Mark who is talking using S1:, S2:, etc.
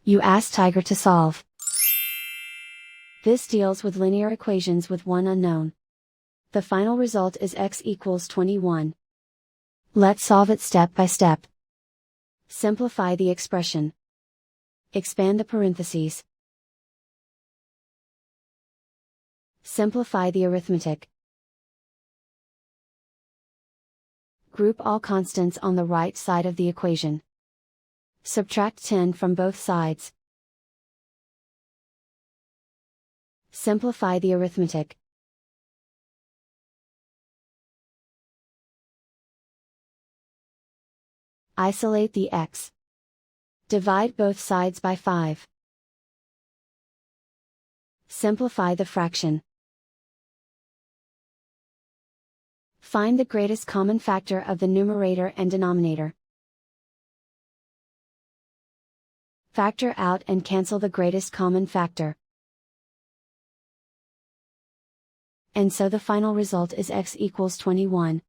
S1: You ask Tiger to solve. This deals with linear equations with one unknown. The final result is x equals 21. Let's solve it step by step. Simplify the expression. Expand the parentheses. Simplify the arithmetic. Group all constants on the right side of the equation. Subtract 10 from both sides. Simplify the arithmetic. Isolate the x. Divide both sides by 5. Simplify the fraction. Find the greatest common factor of the numerator and denominator. Factor out and cancel the greatest common factor. And so the final result is x equals 21.